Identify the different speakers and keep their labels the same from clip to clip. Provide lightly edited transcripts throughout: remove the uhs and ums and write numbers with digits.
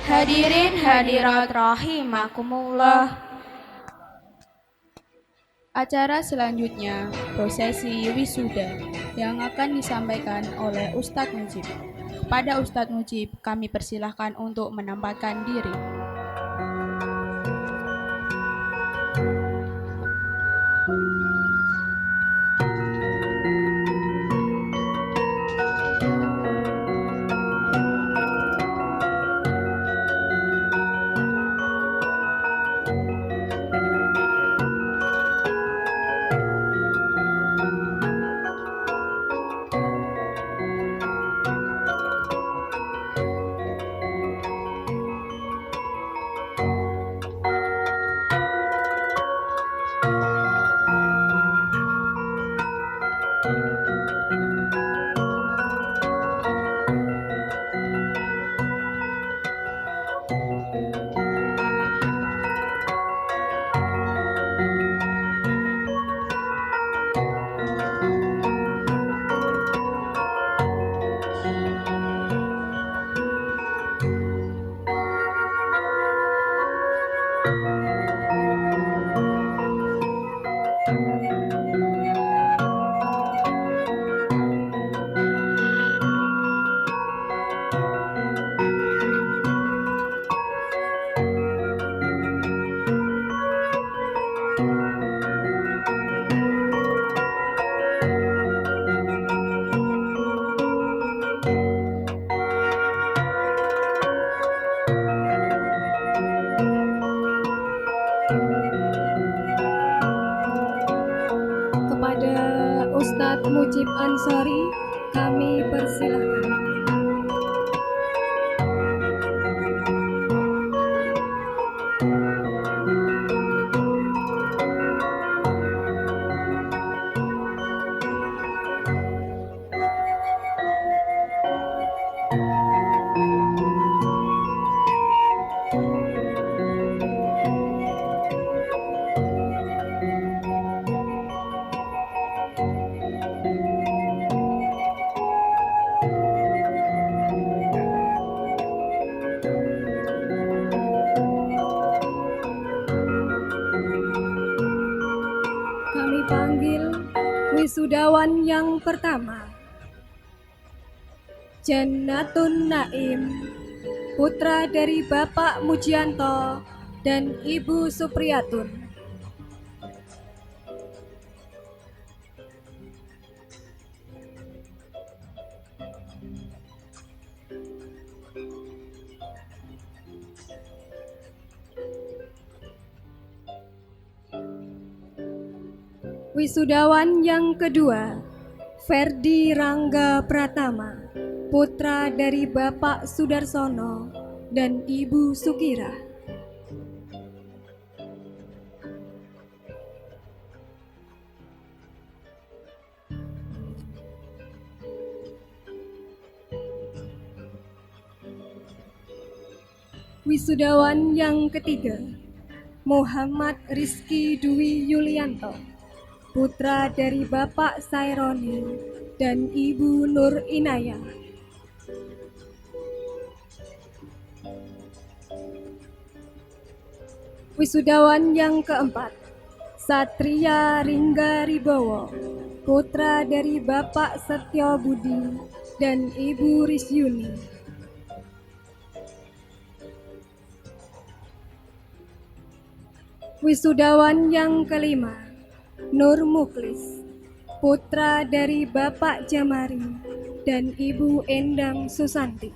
Speaker 1: Hadirin hadirat rahimakumullah.
Speaker 2: Acara selanjutnya prosesi wisuda yang akan disampaikan oleh Ustadz Mujib. Kepada Ustadz Mujib kami persilahkan untuk menempatkan diri.
Speaker 3: Kepada Ustadz Mujib Ansori kami persilahkan. Kami panggil wisudawan yang pertama, Jannatun Naim, putra dari Bapak Mujianto dan Ibu Supriyatun. Wisudawan yang kedua, Ferdi Rangga Pratama, putra dari Bapak Sudarsono dan Ibu Sukira. Wisudawan yang ketiga, Muhammad Rizky Dwi Yulianto, putra dari Bapak Saironi dan Ibu Nur Inayah. Wisudawan yang keempat, Satria Ringga Ribowo, putra dari Bapak Setyo Budi dan Ibu Risyuni. Wisudawan yang kelima, Nur Muklis, putra dari Bapak Jamari dan Ibu Endang Susanti.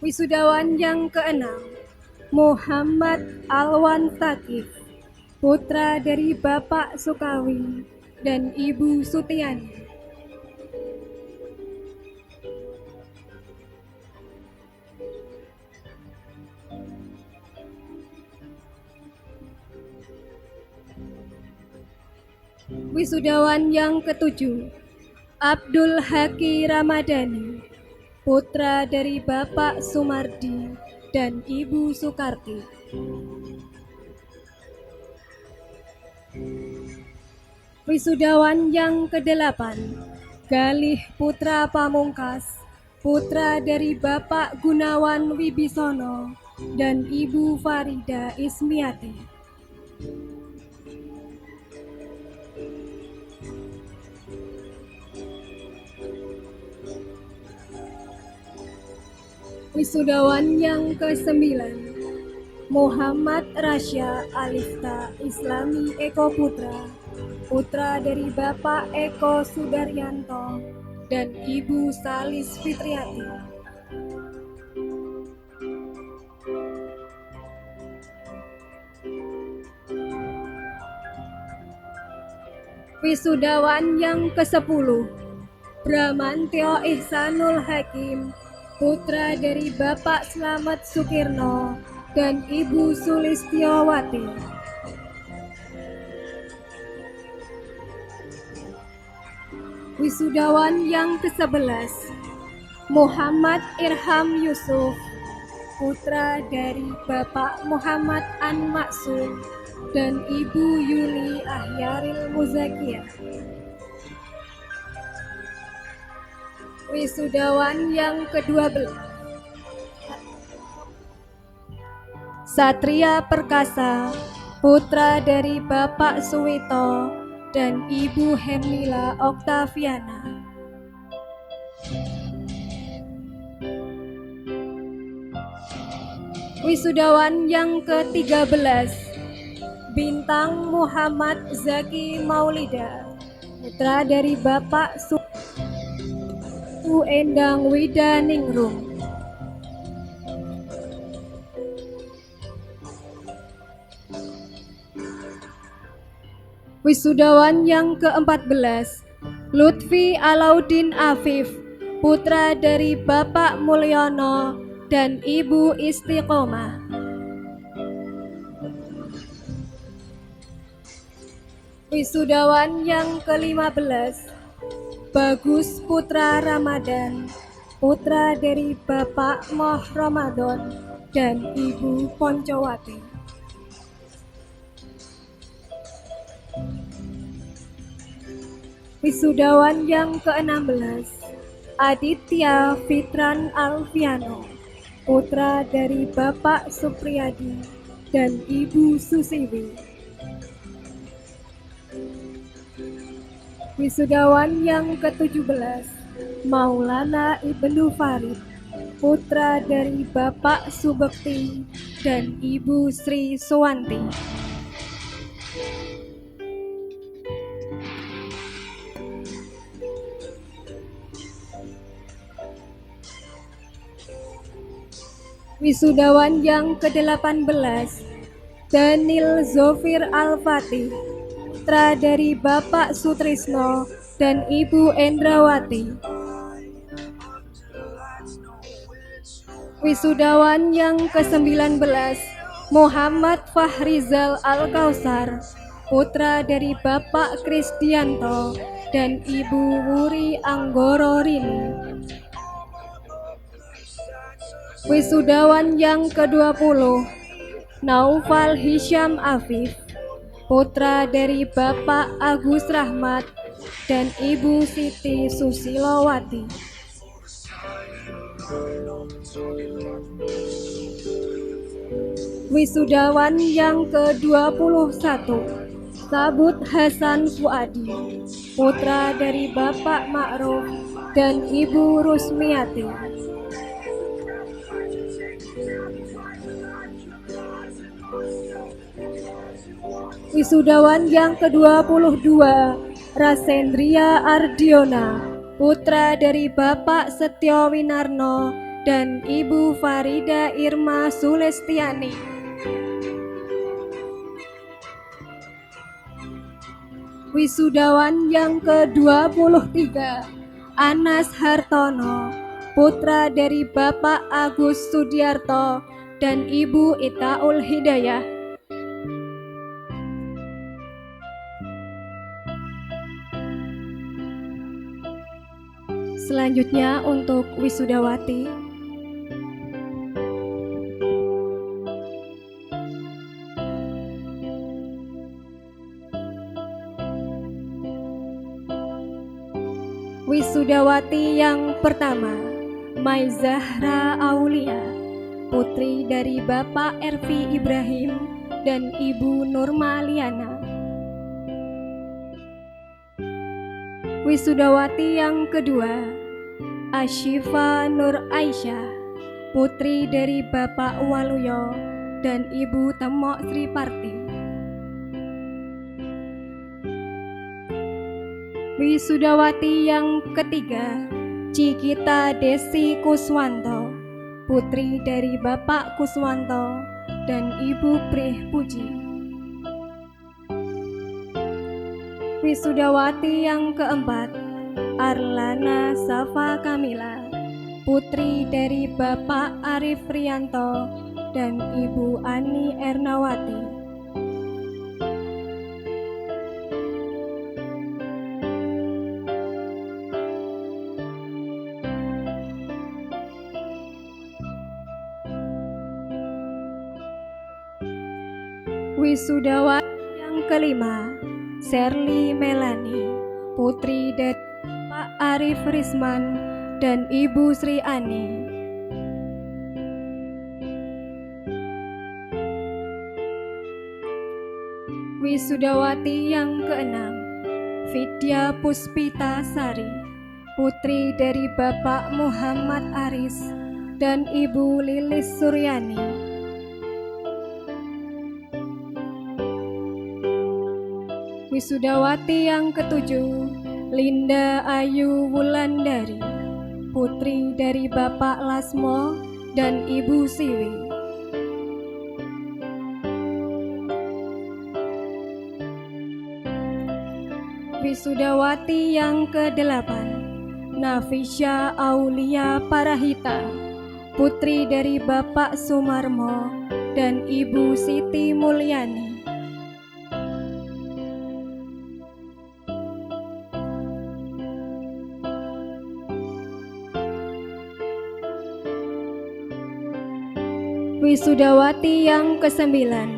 Speaker 3: Wisudawan yang keenam, Muhammad Alwan Takif, putra dari Bapak Sukawi dan Ibu Sutiani. Wisudawan yang ketujuh, Abdul Haki Ramadhani, putra dari Bapak Sumardi dan Ibu Sukarti. Wisudawan yang ke-8, Galih Putra Pamungkas, putra dari Bapak Gunawan Wibisono dan Ibu Farida Ismiati. Wisudawan yang ke-9, Muhammad Rasya Alifta Islami Eko Putra, putra dari Bapak Eko Sudaryanto dan Ibu Salis Fitriati. Wisudawan yang ke-10, Bramantyo Ihsanul Hakim, putra dari Bapak Slamet Sukirno dan Ibu Sulistiowati. Wisudawan yang ke-11, Muhammad Irham Yusuf, putra dari Bapak Muhammad An Maksum dan Ibu Yuli Ahyaril Muzakiyah. Wisudawan yang ke-12, Satria Perkasa, putra dari Bapak Suwito dan Ibu Hemila Oktaviana. Wisudawan yang ke-13, Bintang Muhammad Zaki Maulida, putra dari Bapak Endang Wida Ningrum. Wisudawan yang ke-14, Lutfi Alauddin Afif, putra dari Bapak Mulyono dan Ibu Istiqomah. Wisudawan yang ke-15, Bagus Putra Ramadan, putra dari Bapak Moh Ramadan dan Ibu Poncowati. Wisudawan yang ke-16, Aditya Fitran Alfiano, putra dari Bapak Supriyadi dan Ibu Susiwi. Wisudawan yang ke-17, Maulana Ibnu Farid, putra dari Bapak Subekti dan Ibu Sri Suwanti. Wisudawan yang ke-18, Daniel Zofir Al-Fatih, putra dari Bapak Sutrisno dan Ibu Endrawati. Wisudawan yang ke-19, Muhammad Fahrizal Al-Kausar, putra dari Bapak Kristianto dan Ibu Wuri Anggoro Rini. Wisudawan yang ke-20, Naufal Hisham Afif, putra dari Bapak Agus Rahmat dan Ibu Siti Susilowati. Wisudawan yang ke-21, Sabut Hasan Fuadi, putra dari Bapak Ma'ruf dan Ibu Rusmiati. Wisudawan yang ke-22, Rasendria Ardiona, putra dari Bapak Setyo Winarno dan Ibu Farida Irma Sulestiani. Wisudawan yang ke-23, Anas Hartono, putra dari Bapak Agus Sudiarto dan Ibu Itaul Hidayah. Selanjutnya untuk wisudawati. Wisudawati yang pertama, Mai Zahra Aulia, putri dari Bapak Ervi Ibrahim dan Ibu Nurmaliana. Wisudawati yang kedua, Ashifa Nur Aisyah, putri dari Bapak Waluyo dan Ibu Temok Sri Parti. Wisudawati yang ketiga, Cikita Desi Kuswanto, putri dari Bapak Kuswanto dan Ibu Prih Puji. Wisudawati yang keempat, Arlana Safa Kamila, putri dari Bapak Arif Rianto dan Ibu Ani Ernawati. Wisudawati yang kelima, Sherly Melani, putri dari Pak Arif Risman dan Ibu Sri Ani. Wisudawati yang keenam, Vidya Puspita Sari, putri dari Bapak Muhammad Aris dan Ibu Lilis Suryani. Wisudawati yang ketujuh, Linda Ayu Wulandari, putri dari Bapak Lasmo dan Ibu Siwi. Wisudawati yang kedelapan, Nafisya Aulia Parahita, putri dari Bapak Sumarmo dan Ibu Siti Mulyani. Wisudawati yang kesembilan,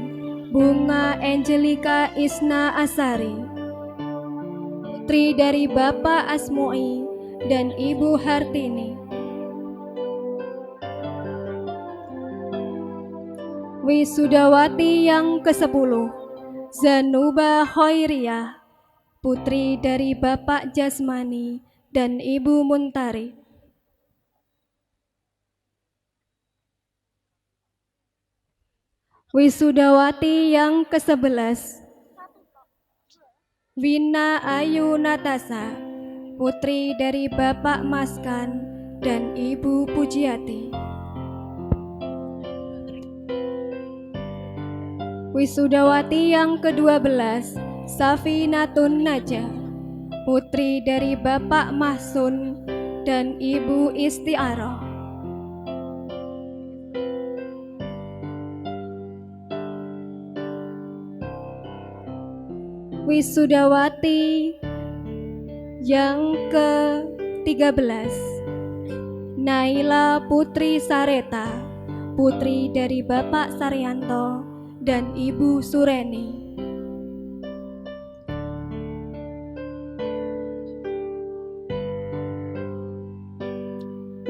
Speaker 3: Bunga Angelika Isna Asari, putri dari Bapak Asmoi dan Ibu Hartini. Wisudawati yang ke-10, Zanuba Hoiriyah, putri dari Bapak Jasmani dan Ibu Muntari. Wisudawati yang ke-11, Wina Ayu Natasa, putri dari Bapak Maskan dan Ibu Pujiati. Wisudawati yang ke-12, Safinatun Najah, putri dari Bapak Mahsun dan Ibu Istiaroh. Wisudawati yang ke-13, Naila Putri Sareta, putri dari Bapak Saryanto dan Ibu Sureni.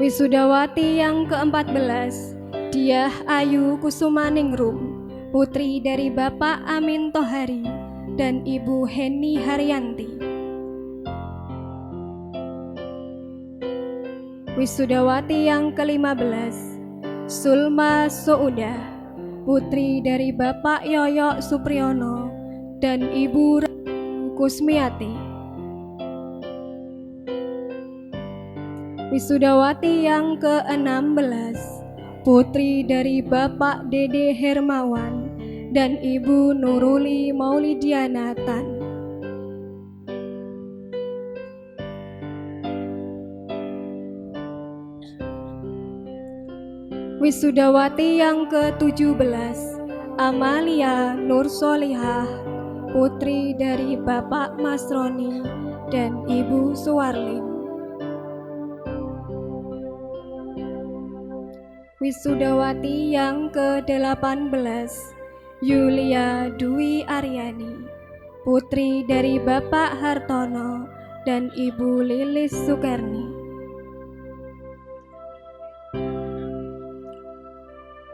Speaker 3: Wisudawati yang ke-14, Diah Ayu Kusumaningrum, putri dari Bapak Amin Tohari dan Ibu Heni Haryanti. Wisudawati yang ke-15, Sulma Souda, putri dari Bapak Yoyo Supriyono dan Ibu Kusmiati. Wisudawati yang ke-16, putri dari Bapak Dede Hermawan dan Ibu Nuruli Maulidiana Tan. Wisudawati yang ke-17, Amalia Nur Solihah, putri dari Bapak Masroni dan Ibu Suwarlin. Wisudawati yang ke-18, Yulia Dwi Aryani, putri dari Bapak Hartono dan Ibu Lilis Sukerni.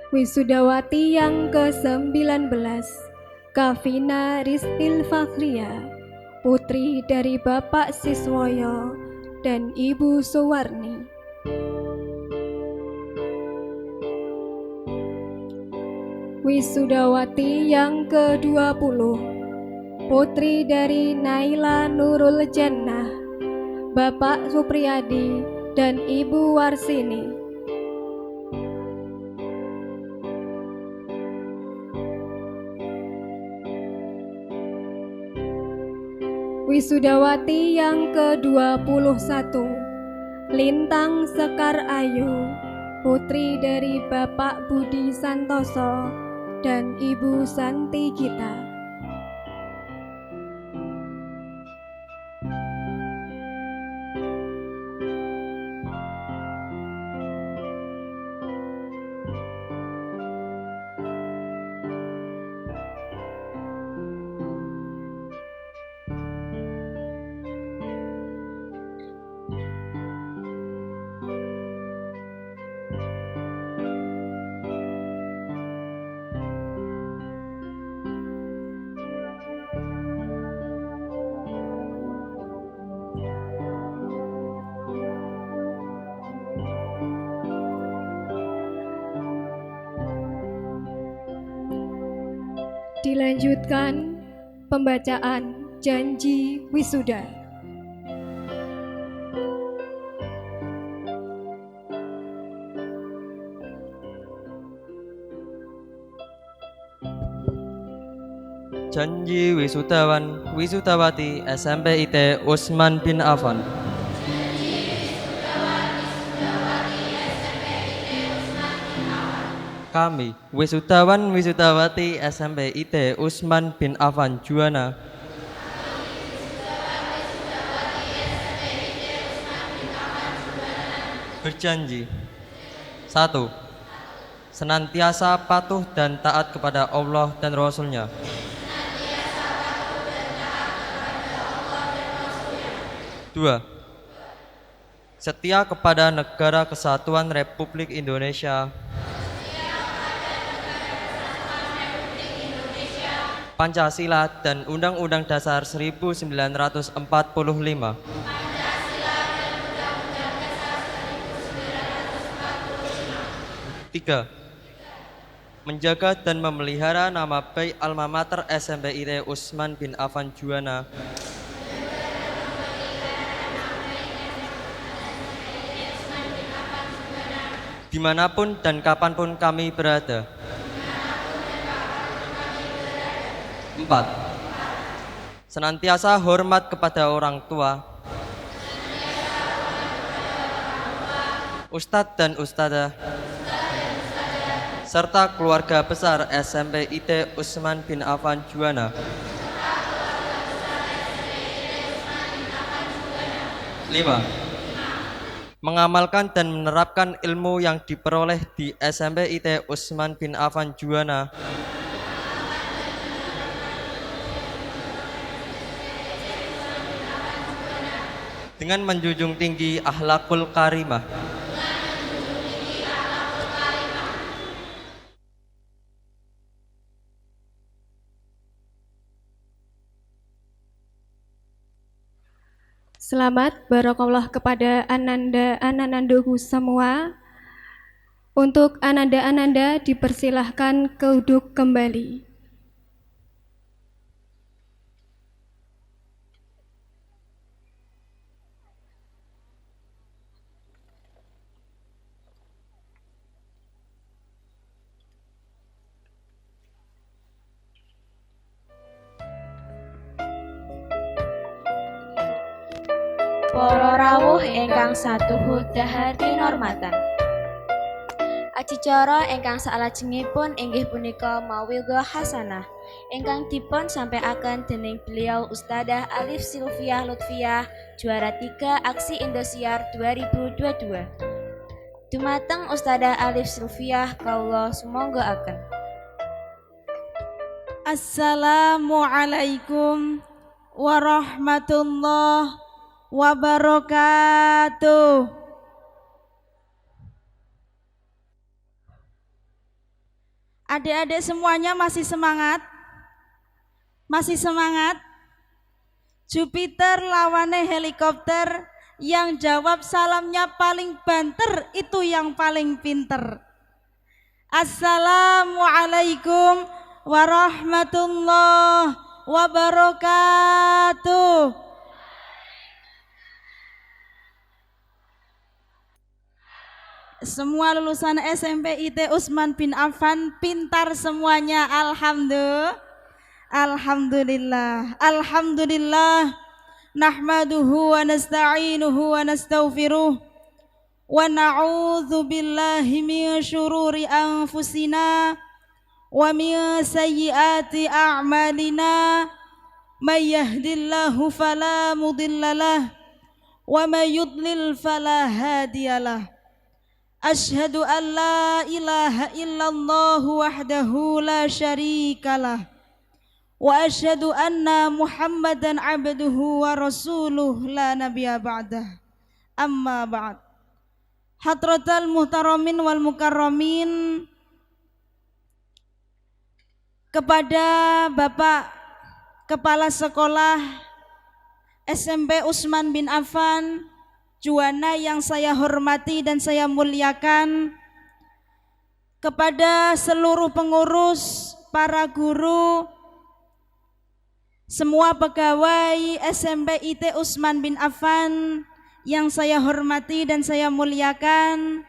Speaker 3: Wisudawati yang ke-19, Kavina Ristil Fakhria, putri dari Bapak Siswoyo dan Ibu Suwarni. Wisudawati yang ke-20, putri dari Naila Nurul Jannah, Bapak Supriyadi dan Ibu Warsini. Wisudawati yang ke-21, Lintang Sekar Ayu, putri dari Bapak Budi Santoso dan Ibu Santi Gita. Dilanjutkan pembacaan janji wisuda.
Speaker 4: Janji wisudawan wisudawati SMP IT Utsman bin Affan. Kami, wisudawan wisudawati SMP IT Utsman bin Affan Juwana, berjanji: 1. Senantiasa patuh dan taat kepada Allah dan Rasul-Nya. 2. Setia kepada Negara Kesatuan Republik Indonesia, Pancasila dan Undang-Undang Dasar 1945. 3. Menjaga dan memelihara nama baik alma mater SMP IT Utsman bin Affan Juwana, dimanapun dan kapanpun kami berada. 4. Senantiasa hormat kepada orang tua, Ustadz dan Ustadzah, serta keluarga besar SMP IT Utsman bin Affan Juwana. 5. Mengamalkan dan menerapkan ilmu yang diperoleh di SMP IT Utsman bin Affan Juwana, dengan menjunjung tinggi akhlakul karimah.
Speaker 3: Selamat barakallah kepada ananda-anandaku semua. Untuk ananda-ananda dipersilahkan duduk kembali.
Speaker 1: Para rawuh ingkang satuhu dahar kinurmatan. Adicara ingkang salajengipun inggih punika mauidhah hasanah ingkang dipun sampaiaken dening beliau Ustadzah Alif Sylvia Lutfiah, juara 3 Aksi Indosiar 2022. Dumateng Ustadzah Alif Sylvia kawula sumangga-aken.
Speaker 5: Assalamualaikum warahmatullahi wabarakatuh. Adik-adik semuanya masih semangat? Masih semangat? Jupiter lawannya helikopter, yang jawab salamnya paling banter itu yang paling pinter. Assalamualaikum warahmatullahi wabarakatuh. Semua lulusan SMP IT Utsman bin Affan pintar semuanya, alhamdulillah. Alhamdulillah nahmaduhu wa nasta'inuhu wa nastaghfiruh wa na'udzu billahi min syururi anfusina wa min sayyiati a'malina. May yahdillahu fala mudhillalah wa may yudlil fala hadiyalah. Asyhadu an la ilaha illallah wahdahu la syarikalah wa asyhadu anna Muhammadan abduhu wa rasuluh la nabiyya ba'dah. Amma ba'd. Hadratal muhtaramin wal mukarramin, kepada Bapak Kepala Sekolah SMP Utsman bin Affan Juwana yang saya hormati dan saya muliakan, kepada seluruh pengurus, para guru, semua pegawai SMP IT Utsman bin Affan yang saya hormati dan saya muliakan,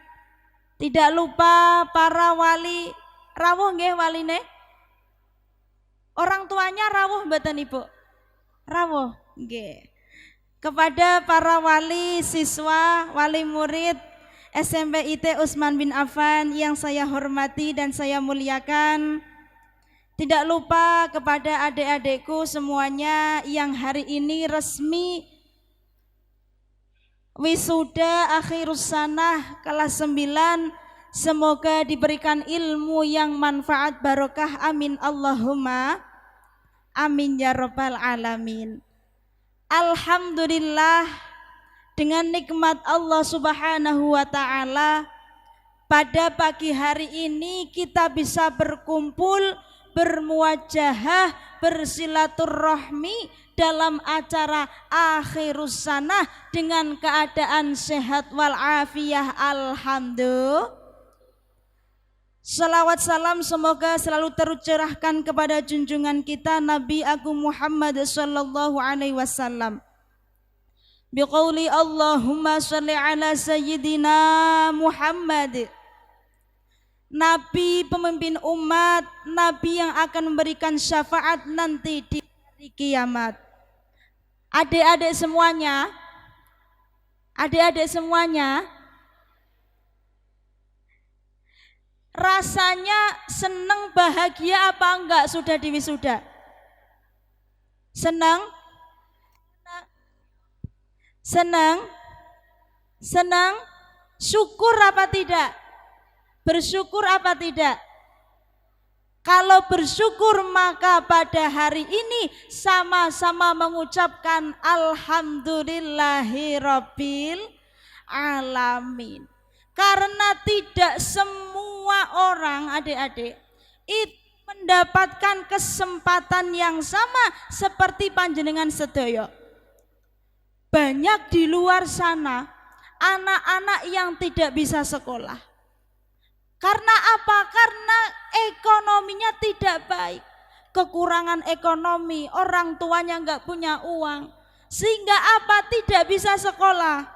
Speaker 5: tidak lupa para wali. Rawuh nggih waline? Orang tuanya rawuh mboten Ibu? Rawuh nggih. Kepada para wali, siswa, wali murid SMP IT Utsman bin Affan yang saya hormati dan saya muliakan, tidak lupa kepada adik-adikku semuanya yang hari ini resmi wisuda akhirus sanah kelas 9, semoga diberikan ilmu yang manfaat barokah, amin Allahumma amin ya rabbal alamin. Alhamdulillah, dengan nikmat Allah Subhanahu wa ta'ala, pada pagi hari ini kita bisa berkumpul, bermuajahah, bersilaturahmi dalam acara akhirus sanah dengan keadaan sehat walafiah, alhamdulillah. Salawat salam semoga selalu tercurahkan kepada junjungan kita Nabi Agung Muhammad sallallahu alaihi wasallam. Biqauli Allahumma shalli ala sayyidina Muhammad. Nabi pemimpin umat, Nabi yang akan memberikan syafaat nanti di hari kiamat. Adik-adik semuanya, rasanya senang, bahagia apa enggak sudah diwisuda? Senang? Syukur apa tidak? Bersyukur apa tidak? Kalau bersyukur maka pada hari ini sama-sama mengucapkan alhamdulillahirabbil alamin. Karena tidak semua orang, adik-adik, itu mendapatkan kesempatan yang sama seperti panjenengan sedaya. Banyak di luar sana anak-anak yang tidak bisa sekolah. Karena apa? Karena ekonominya tidak baik. Kekurangan ekonomi, orang tuanya enggak punya uang. Sehingga apa? Tidak bisa sekolah.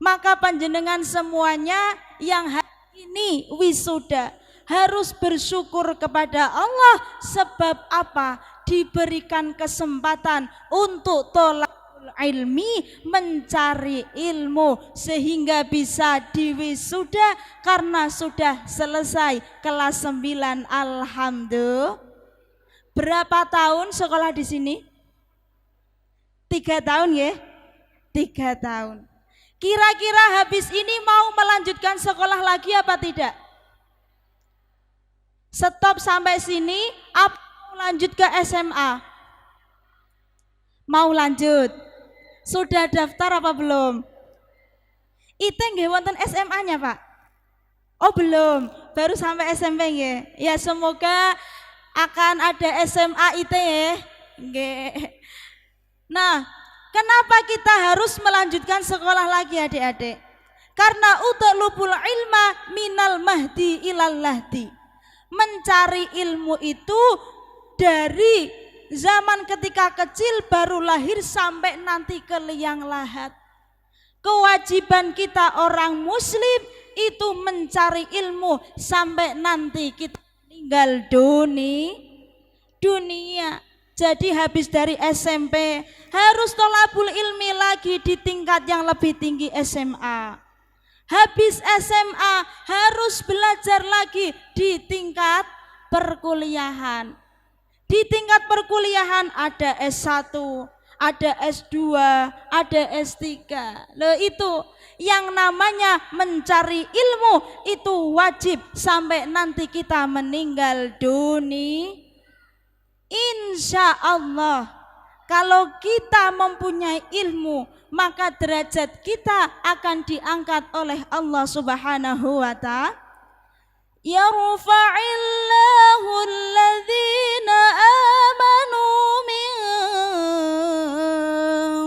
Speaker 5: Maka panjenengan semuanya yang hari ini wisuda harus bersyukur kepada Allah. Sebab apa? Diberikan kesempatan untuk tolakul ilmi, mencari ilmu, sehingga bisa diwisuda karena sudah selesai kelas 9. Alhamdulillah. Berapa tahun sekolah di sini? 3 tahun ya? 3 tahun. Kira-kira habis ini mau melanjutkan sekolah lagi apa tidak? Stop sampai sini, apa mau lanjut ke SMA? Mau lanjut? Sudah daftar apa belum? IT nggih wonten SMA-nya, Pak? Oh, belum. Baru sampai SMP nggih. Ya, semoga akan ada SMA IT ya. Nggih. Nah, kenapa kita harus melanjutkan sekolah lagi adik-adik? Karena utlubul ilma minal mahdi ilal lahdi. Mencari ilmu itu dari zaman ketika kecil baru lahir sampai nanti ke liang lahat. Kewajiban kita orang muslim itu mencari ilmu sampai nanti kita meninggal dunia. Jadi habis dari SMP harus tolabul ilmi lagi di tingkat yang lebih tinggi SMA. Habis SMA harus belajar lagi di tingkat perkuliahan. Di tingkat perkuliahan ada S1, ada S2, ada S3. Loh, itu yang namanya mencari ilmu itu wajib sampai nanti kita meninggal dunia. Insya Allah kalau kita mempunyai ilmu maka derajat kita akan diangkat oleh Allah Subhanahu wa ta'ala. Yarfa'illahu alladhina amanu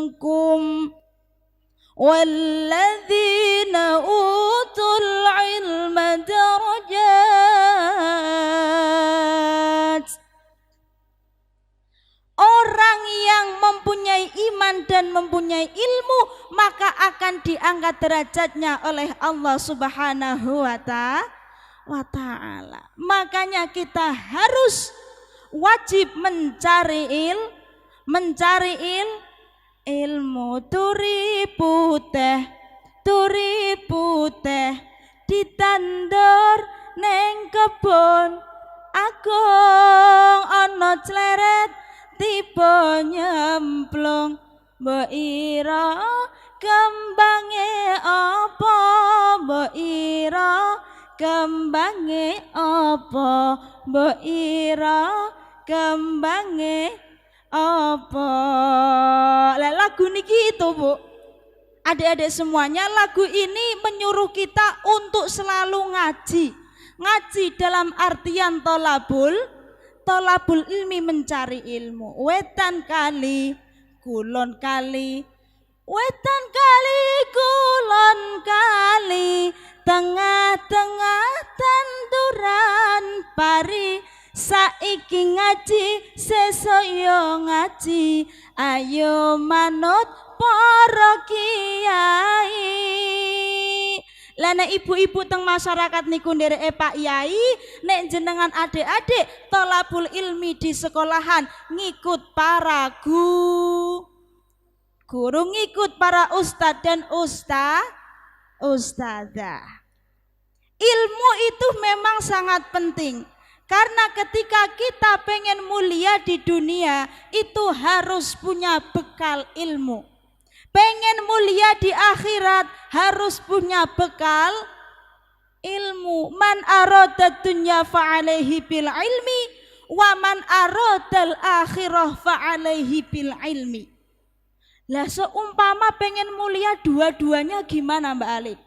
Speaker 5: minkum walladzina utul ilma darajat. Orang yang mempunyai iman dan mempunyai ilmu maka akan diangkat derajatnya oleh Allah Subhanahu wa ta'ala. Makanya kita harus wajib mencari ilmu. Turi putih ditandor neng kebon agung ana cleret tiba nyemplung. Mbok ira kembange apa? Mbok ira kembange apa? Mbok ira kembange apa? Lah lagu niki itu, Bu. Adik-adik semuanya, lagu ini menyuruh kita untuk selalu ngaji. Ngaji dalam artian tolabul ilmi, mencari ilmu. Wetan kali, kulon kali, wetan kali, kulon kali, tengah-tengah tanduran pari. Saiki ngaji, sesoyo ngaji, ayo manut para kiai. Lana ibu-ibu teng masyarakat niku ndereke Pak Yai, nek jenengan adik-adik tolabul ilmi di sekolahan ngikut para guru, ngikut para ustadz dan ustadzah. Ilmu itu memang sangat penting. Karena ketika kita pengen mulia di dunia itu harus punya bekal ilmu. Pengen mulia di akhirat harus punya bekal ilmu. Man arada dunya fa'alaihi bil ilmi wa man aradal akhirah fa'alaihi bil ilmi. Lah seumpama pengen mulia dua-duanya gimana Mbak Alif?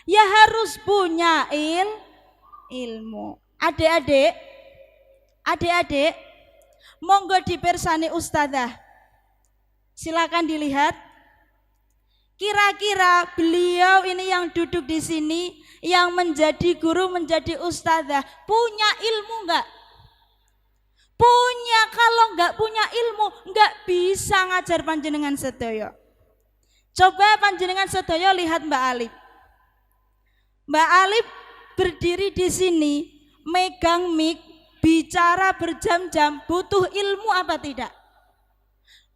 Speaker 5: Ya harus punya ilmu. Adik-adik, monggo dipersani ustadzah. Silakan dilihat. Kira-kira beliau ini yang duduk di sini, yang menjadi guru, menjadi ustadzah, punya ilmu enggak? Punya. Kalau enggak punya ilmu, enggak bisa ngajar panjenengan sedaya. Coba panjenengan sedaya lihat Mbak Alif. Mbak Alif berdiri di sini, megang mic, bicara berjam-jam, butuh ilmu apa tidak?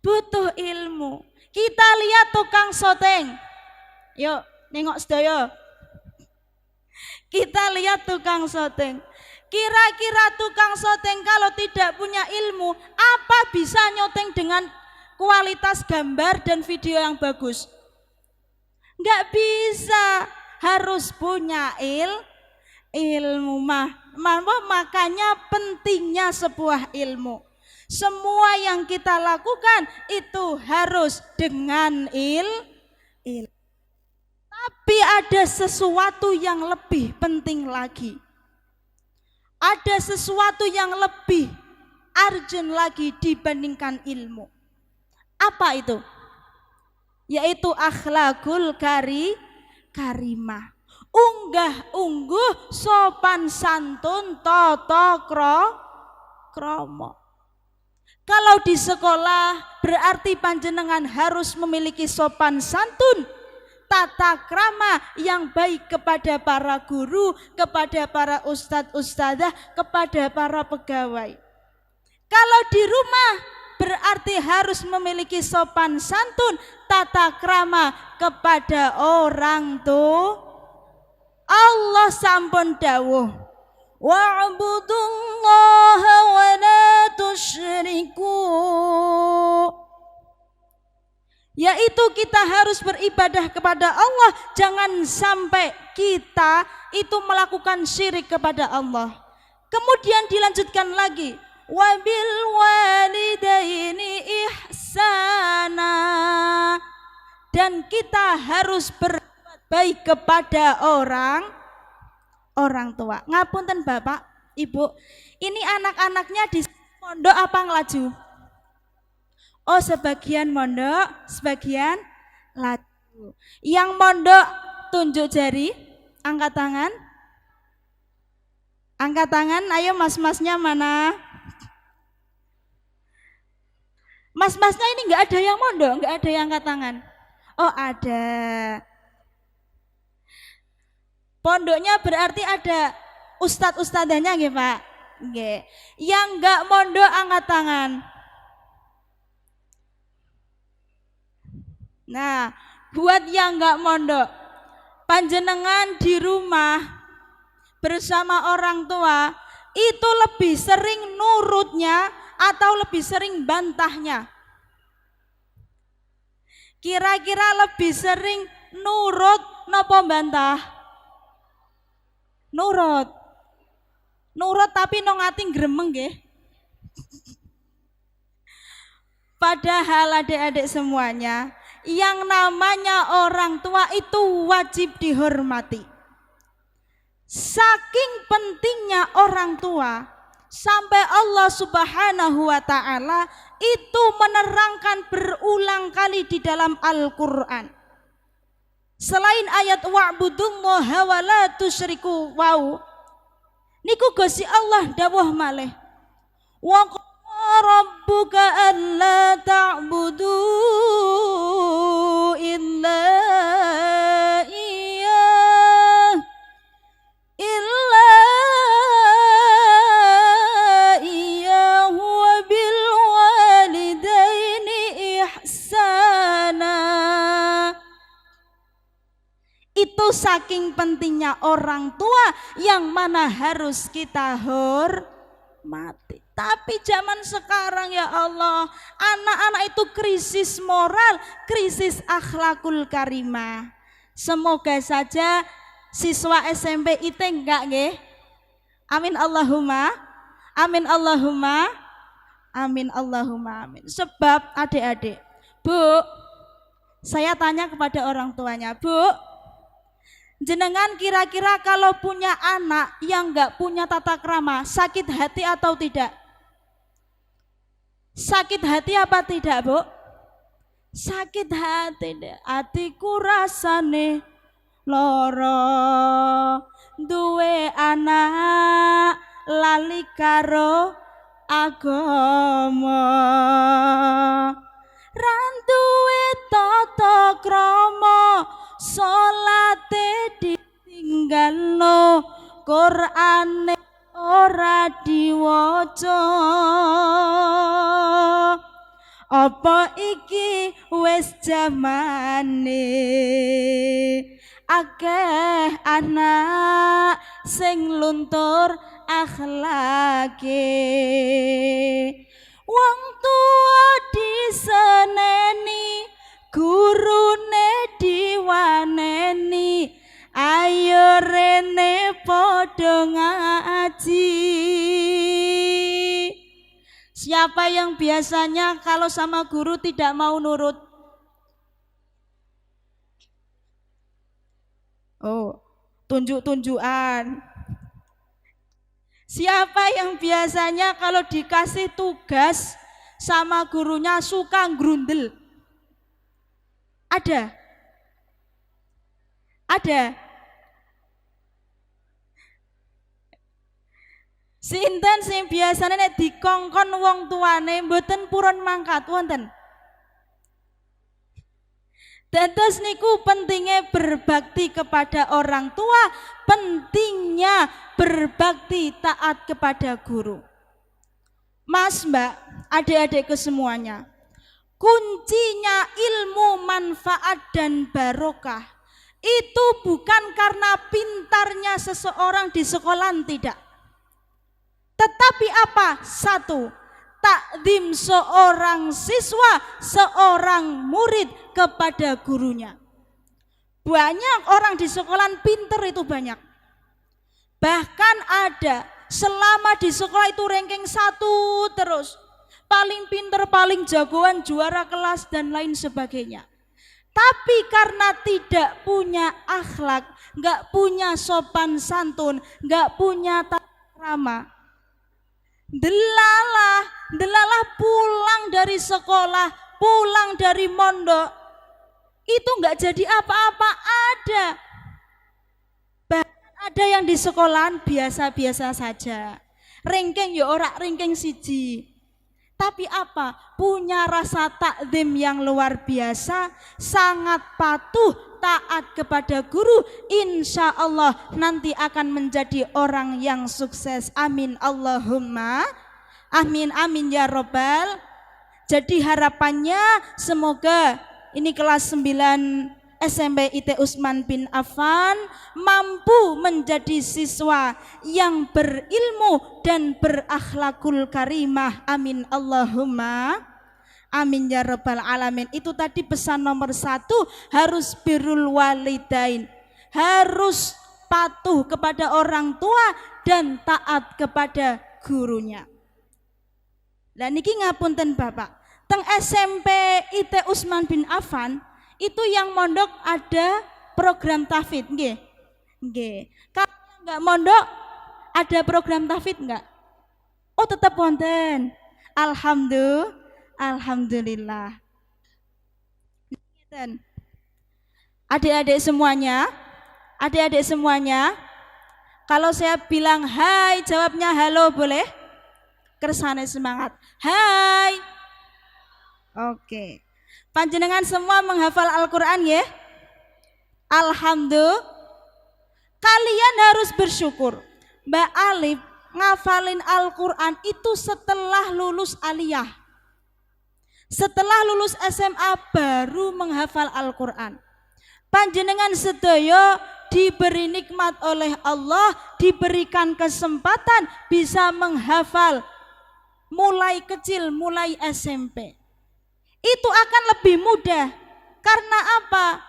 Speaker 5: Butuh ilmu. Kita lihat tukang soteng. Yuk, nengok sedaya. Kita lihat tukang soteng. Kira-kira tukang soteng kalau tidak punya ilmu, apa bisa nyoteng dengan kualitas gambar dan video yang bagus? Enggak bisa. Harus punya ilmu. Makanya pentingnya sebuah ilmu. Semua yang kita lakukan itu harus dengan il. Tapi ada sesuatu yang lebih penting lagi. Ada sesuatu yang lebih urgent lagi dibandingkan ilmu. Apa itu? Yaitu akhlakul karimah. Unggah-ungguh, sopan santun, tata krama. Kalau di sekolah berarti panjenengan harus memiliki sopan santun, tata krama yang baik kepada para guru, kepada para ustadz-ustadzah, kepada para pegawai. Kalau di rumah berarti harus memiliki sopan santun, tata krama kepada orang tua. Allah sampun dawuh, wa'budullaha wa la tusyriku, yaitu kita harus beribadah kepada Allah, jangan sampai kita itu melakukan syirik kepada Allah. Kemudian dilanjutkan lagi, wabil walidaini ihsana, dan kita harus berbuat baik kepada orang tua. Ngapunten Bapak, Ibu, ini anak-anaknya di pondok apa ngelaju? Oh, sebagian mondok, sebagian laju. Yang mondok tunjuk jari, angkat tangan. Angkat tangan, ayo mas-masnya mana? Mas-masnya ini enggak ada yang mondok, enggak ada yang angkat tangan. Oh, ada. Pondoknya berarti ada ustadz-ustadzanya nggih, Pak? Nggih. Yang enggak mondok angkat tangan. Nah, buat yang enggak mondok, panjenengan di rumah bersama orang tua itu lebih sering nurutnya atau lebih sering bantahnya? Kira-kira lebih sering nurut napa bantah? Nurut. Nurut tapi nang ati gremeng nggih. Padahal adik-adik semuanya, yang namanya orang tua itu wajib dihormati. Saking pentingnya orang tua, sampai Allah Subhanahu wa ta'ala itu menerangkan berulang kali di dalam Al-Quran. Selain ayat wa'budullaha wa la tusyriku, wow, niku Gusti Allah dawuh malih, wa rabbuka alla ta'budu illa iyyah wa bil walidaini ihsana. Itu saking pentingnya orang tua yang mana harus kita hormati. Tapi zaman sekarang ya Allah, anak-anak itu krisis moral, krisis akhlakul karimah. Semoga saja siswa SMP IT enggak nggih? Amin Allahumma. Amin Allahumma. Amin Allahumma amin. Sebab adik-adik, Bu, saya tanya kepada orang tuanya, Bu, jenengan kira-kira kalau punya anak yang enggak punya tata krama, sakit hati atau tidak? Sakit hati apa tidak, Bu? Sakit hati deh. Hatiku rasane loro, duwe anak lali karo agama, randuwe tata krama, salate ditinggalno, Qur'ane ora diwaca. Apa iki wis jamane akeh anak sing luntur akhlake, wong tua diseneni, gurune diwaneni, ayo rene padha ngaji. Siapa yang biasanya kalau sama guru tidak mau nurut? Oh, tunjuk-tunjukan. Siapa yang biasanya kalau dikasih tugas sama gurunya suka grundel? Ada? Ada? Sinten sing biasane nek dikongkon wong tuane mboten purun mangkat wonten. Dados niku pentingnya berbakti kepada orang tua, pentingnya berbakti taat kepada guru. Mas, Mbak, adik-adikku semuanya, kuncinya ilmu manfaat dan barokah itu bukan karena pintarnya seseorang di sekolah, tidak. Tetapi apa? Satu, takdim seorang siswa, seorang murid kepada gurunya. Banyak orang di sekolah pinter itu banyak. Bahkan ada selama di sekolah itu ranking 1 terus. Paling pinter, paling jagoan, juara kelas dan lain sebagainya. Tapi karena tidak punya akhlak, gak punya sopan santun, gak punya tata krama, delalah pulang dari sekolah, pulang dari mondok, itu enggak jadi apa-apa. Bahkan ada yang di sekolahan biasa-biasa saja, ranking ya ora ranking siji, tapi apa? Punya rasa takdim yang luar biasa, sangat patuh, taat kepada guru. Insya Allah nanti akan menjadi orang yang sukses. Amin Allahumma amin, amin ya robbal. Jadi harapannya semoga ini kelas 9 SMP IT Utsman bin Affan mampu menjadi siswa yang berilmu dan berakhlakul karimah. Amin Allahumma amin ya rabbal alamin. Itu tadi pesan nomor 1, harus birrul walidain, harus patuh kepada orang tua dan taat kepada gurunya. Lah niki ngapunten Bapak, teng SMP IT Utsman bin Affan itu yang mondok ada program tahfidz nggih. Nggih. Kalau enggak mondok ada program tahfidz enggak? Oh, tetap wonten. Alhamdulillah. Adik-adik semuanya, kalau saya bilang hai, jawabnya halo boleh? Kersane semangat. Hai. Oke. Panjenengan semua menghafal Al-Quran ya? Alhamdulillah. Kalian harus bersyukur. Mbak Alif ngafalin Al-Quran itu setelah lulus aliyah. Setelah lulus SMA baru menghafal Al-Quran. Panjenengan sedaya diberi nikmat oleh Allah, diberikan kesempatan bisa menghafal mulai kecil, mulai SMP. Itu akan lebih mudah. Karena apa?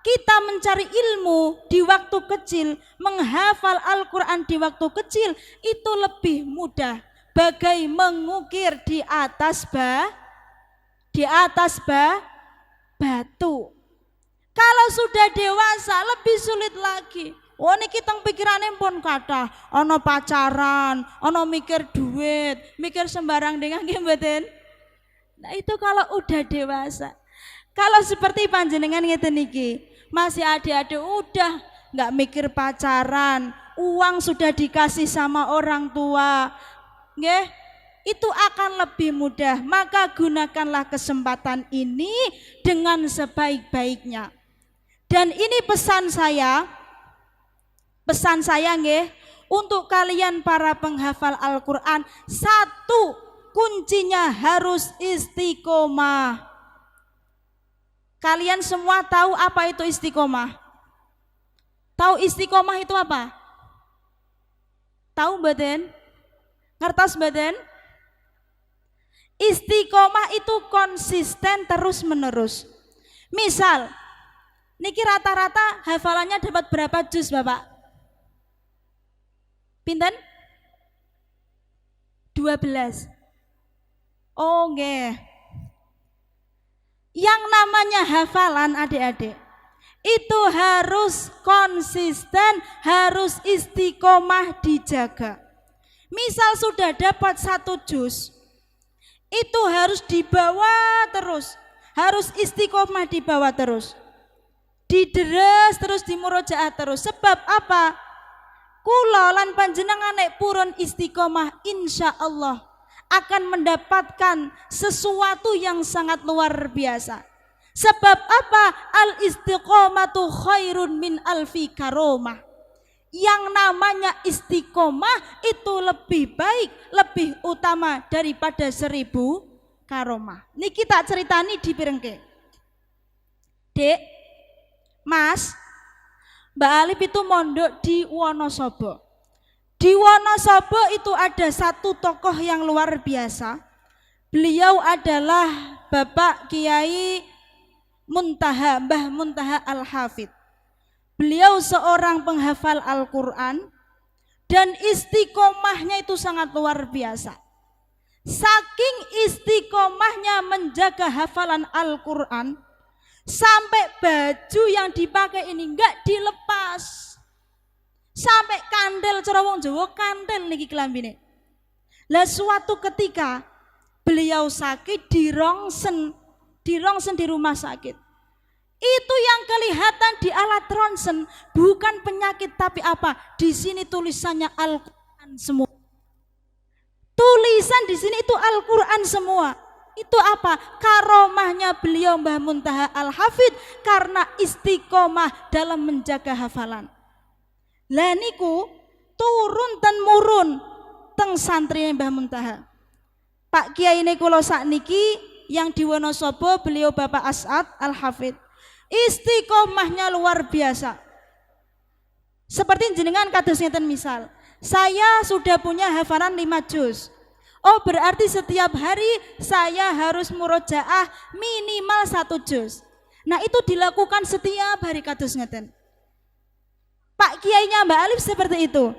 Speaker 5: Kita mencari ilmu di waktu kecil, menghafal Al-Quran di waktu kecil itu lebih mudah. Bagai mengukir di atas batu. Kalau sudah dewasa lebih sulit lagi. Oh niki teng pikirane pun kathah, ana pacaran, ana mikir duit, mikir sembarang dengan nggih mboten? Nah itu kalau udah dewasa. Kalau seperti panjenengan ngeten niki, masih adik-adik udah nggak mikir pacaran, uang sudah dikasih sama orang tua, nggih, itu akan lebih mudah. Maka gunakanlah kesempatan ini dengan sebaik-baiknya. Dan ini pesan saya nggih, untuk kalian para penghafal Al-Quran, satu, kuncinya harus istiqomah. Kalian semua tahu apa itu istiqomah? Tahu istiqomah itu apa? Tahu mboten? Ngertos mboten? Istiqomah itu konsisten terus menerus. Misal, niki rata-rata hafalannya dapat berapa juz Bapak? Pinten? 12. Oh nggih. Yang namanya hafalan adik-adik itu harus konsisten, harus istiqomah dijaga. Misal sudah dapat 1 juz, itu harus dibawa terus, harus istiqomah dibawa terus, dideres terus, dimurojaah terus. Sebab apa? Kula lan panjenengan nek purun istiqomah, insya Allah akan mendapatkan sesuatu yang sangat luar biasa. Sebab apa? Al istiqomatu khairun min alfi karomah. Yang namanya istiqomah itu lebih baik, lebih utama daripada 1000 karomah. Niki tak ceritani di pirengke. Dek, Mas, Mbak Alif itu mondok di Wonosobo. Di Wonosobo itu ada satu tokoh yang luar biasa. Beliau adalah Bapak Kiai Muntaha, Mbah Muntaha Al-Hafidh. Beliau seorang penghafal Al-Quran dan istiqomahnya itu sangat luar biasa. Saking istiqomahnya menjaga hafalan Al-Quran, sampai baju yang dipakai ini enggak dilepas. Sampai kandel, cara wong Jawa kandel niki kelambine. Lah suatu ketika beliau sakit dirongsen di rumah sakit. Itu yang kelihatan di alat ronsen bukan penyakit tapi apa? Di sini tulisannya Al-Qur'an semua. Tulisan di sini itu Al-Qur'an semua. Itu apa? Karomahnya beliau Mbah Muntaha Al-Hafidh karena istiqomah dalam menjaga hafalan. Lah niku turun ten murun teng santri Mbah Muntaha. Pak Kiai ini kula sakniki yang di Wonosobo beliau Bapak As'ad Al-Hafidh. Istiqomahnya luar biasa. Seperti jenengan kados ngeten misal, saya sudah punya hafalan 5 juz. Oh berarti setiap hari saya harus murojaah minimal 1 juz. Nah itu dilakukan setiap hari kados ngeten. Pak Kiainya Mbak Alif seperti itu.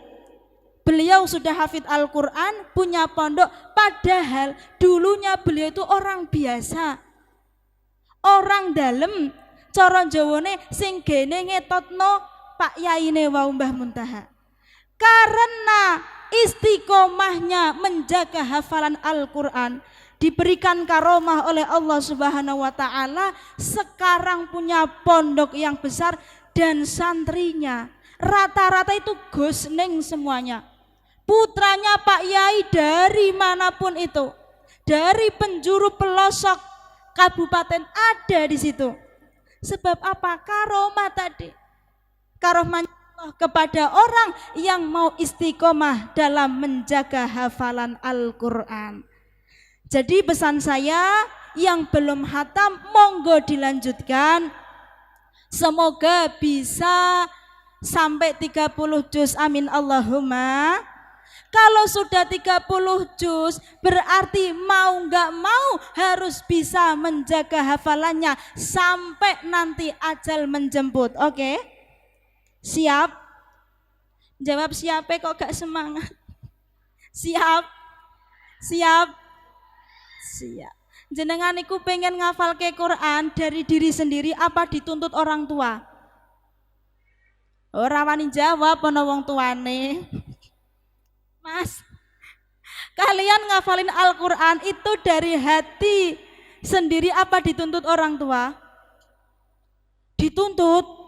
Speaker 5: Beliau sudah hafid Al-Quran, punya pondok, padahal dulunya beliau itu orang biasa. Orang dalem, cara Jawane sing gene ngetotno Pak Yaine wau Mbah Muntaha. Karena istiqomahnya menjaga hafalan Al-Quran, diberikan karomah oleh Allah Subhanahu wa Ta'ala, sekarang punya pondok yang besar dan santrinya rata-rata itu Gus Ning semuanya. Putranya Pak Yai dari manapun itu, dari penjuru pelosok kabupaten ada di situ. Sebab apa? Karomah tadi. Karomah Allah kepada orang yang mau istiqomah dalam menjaga hafalan Al-Quran. Jadi pesan saya yang belum hatam monggo dilanjutkan. Semoga bisa sampai 30 juz, amin Allahumma. Kalau sudah 30 juz berarti mau nggak mau harus bisa menjaga hafalannya sampai nanti ajal menjemput. Oke? Siap? Jawab siapa kok gak semangat? Siap? Siap? Siap. Jenengan iku pengen ngafal ke Quran dari diri sendiri apa dituntut orang tua? Ora wani jawab ana wong tuane. Mas, kalian ngafalin Al-Quran itu dari hati sendiri apa dituntut orang tua? Dituntut.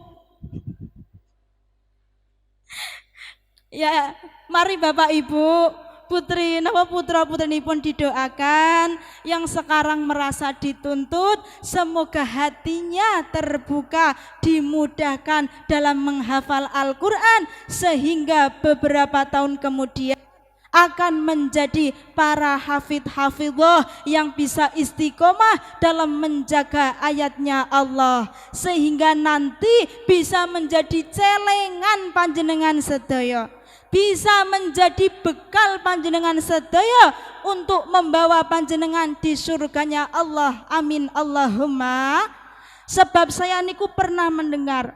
Speaker 5: Ya, mari Bapak Ibu, putri napa putra putri pun didoakan yang sekarang merasa dituntut, semoga hatinya terbuka, dimudahkan dalam menghafal Al-Quran sehingga beberapa tahun kemudian akan menjadi para hafidh-hafidhah yang bisa istiqomah dalam menjaga ayatnya Allah sehingga nanti bisa menjadi celengan panjenengan sedaya, bisa menjadi bekal panjenengan sedaya untuk membawa panjenengan di surganya Allah, amin Allahumma. Sebab saya niku pernah mendengar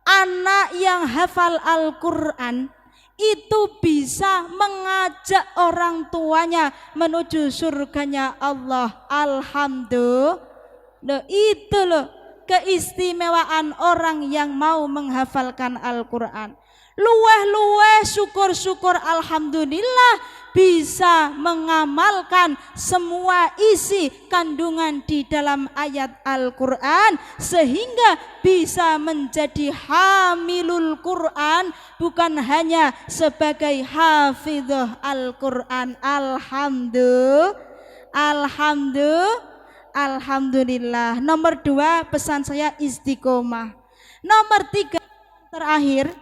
Speaker 5: anak yang hafal Al-Quran itu bisa mengajak orang tuanya menuju surganya Allah. Alhamdulillah. Loh, itu loh keistimewaan orang yang mau menghafalkan Al-Quran. Luweh-luweh syukur-syukur alhamdulillah bisa mengamalkan semua isi kandungan di dalam ayat Al-Quran sehingga bisa menjadi hamilul Quran, bukan hanya sebagai hafidhah Al-Quran. Alhamdulillah. Nomor 2 pesan saya istiqomah. Nomor 3 terakhir,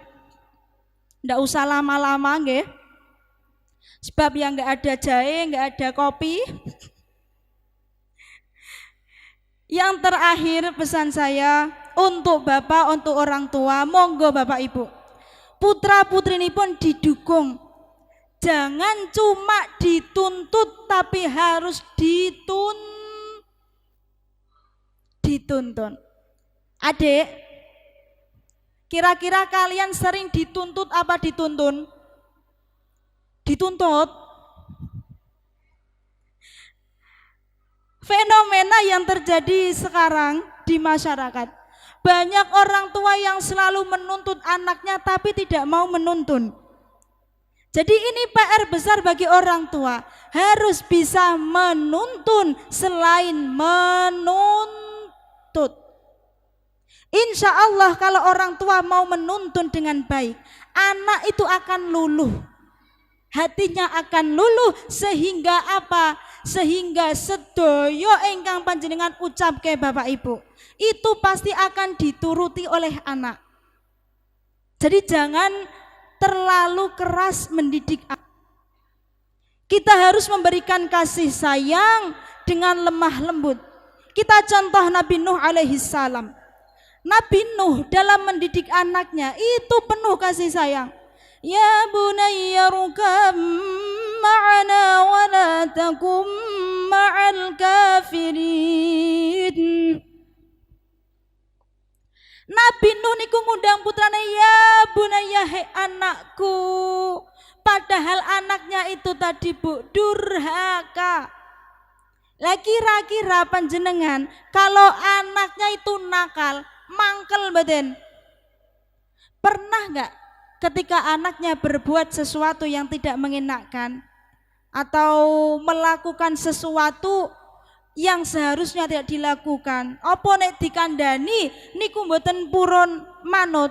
Speaker 5: ndak usah lama-lama nggih. Sebab yang nggak ada jahe, nggak ada kopi. Yang terakhir pesan saya untuk Bapak, untuk orang tua, monggo Bapak Ibu. Putra putri ini pun didukung. Jangan cuma dituntut tapi harus dituntun. Adik, kira-kira kalian sering dituntut apa dituntun? Dituntut. Fenomena yang terjadi sekarang di masyarakat, banyak orang tua yang selalu menuntut anaknya tapi tidak mau menuntun. Jadi ini PR besar bagi orang tua, harus bisa menuntun selain menuntut. Insya Allah kalau orang tua mau menuntun dengan baik, anak itu akan luluh. Hatinya akan luluh sehingga apa? Sehingga sedoyo ingkang panjenengan ucapke Bapak Ibu, itu pasti akan dituruti oleh anak. Jadi jangan terlalu keras mendidik anak. Kita harus memberikan kasih sayang dengan lemah lembut. Kita contoh Nabi Nuh alaihi salam. Nabi Nuh dalam mendidik anaknya itu penuh kasih sayang. Ya bunayya rukab ma'ana wa la takum ma'al kafirin. Nabi Nuh niku ngundang putrane, ya bunayya, he anakku. Padahal anaknya itu tadi Bu durhaka. Lah kira-kira panjenengan kalau anaknya itu nakal, mangkel badan, pernah enggak ketika anaknya berbuat sesuatu yang tidak mengenakan atau melakukan sesuatu yang seharusnya tidak dilakukan, apa nek dikandani niku mboten purun manut,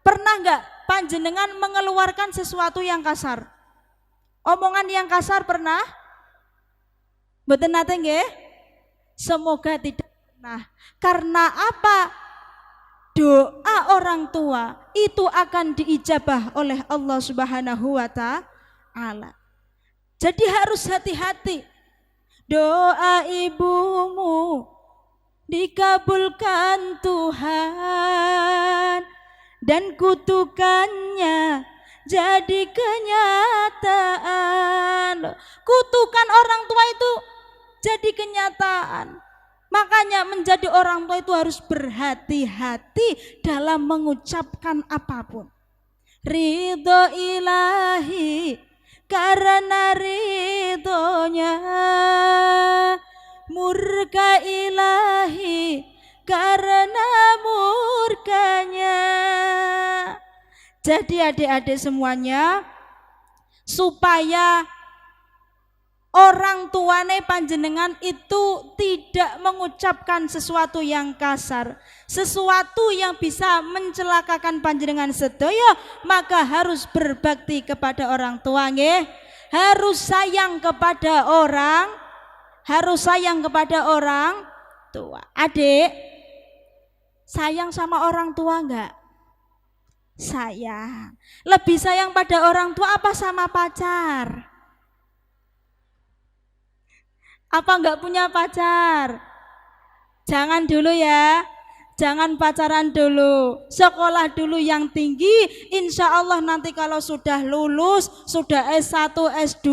Speaker 5: pernah enggak panjenengan mengeluarkan sesuatu yang kasar, omongan yang kasar, pernah? Mboten nate nggih? Semoga tidak pernah. Karena apa? Doa orang tua itu akan diijabah oleh Allah Subhanahu wa ta'ala. Jadi harus hati-hati. Doa ibumu dikabulkan Tuhan dan kutukannya jadi kenyataan. Kutukan orang tua itu jadi kenyataan. Makanya menjadi orang tua itu harus berhati-hati dalam mengucapkan apapun. Ridho ilahi karena ridhonya, murka ilahi karena murkanya. Jadi adik-adik semuanya, supaya orang tuane panjenengan itu tidak mengucapkan sesuatu yang kasar, sesuatu yang bisa mencelakakan panjenengan sedaya, maka harus berbakti kepada orang tua nggih. Harus sayang kepada orang, tua. Adik, sayang sama orang tua enggak? Sayang. Lebih sayang pada orang tua apa sama pacar? Apa enggak punya pacar? Jangan dulu ya, jangan pacaran dulu, sekolah dulu yang tinggi. Insya Allah nanti kalau sudah lulus, sudah S1, S2,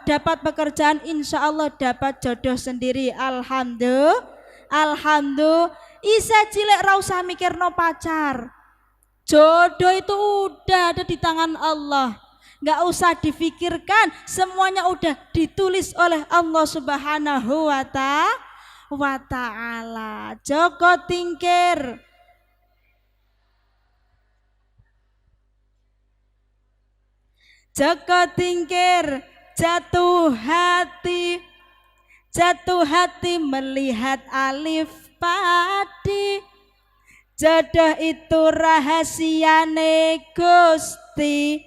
Speaker 5: dapat pekerjaan, insya Allah dapat jodoh sendiri. Alhamdulillah. Isa cilik ra usah mikirno pacar. Jodoh itu udah ada di tangan Allah. Nggak usah difikirkan, semuanya udah ditulis oleh Allah Subhanahu wa ta'ala. Joko tingkir. Joko tingkir, jatuh hati melihat alif padi. Jodoh itu rahasiane Gusti.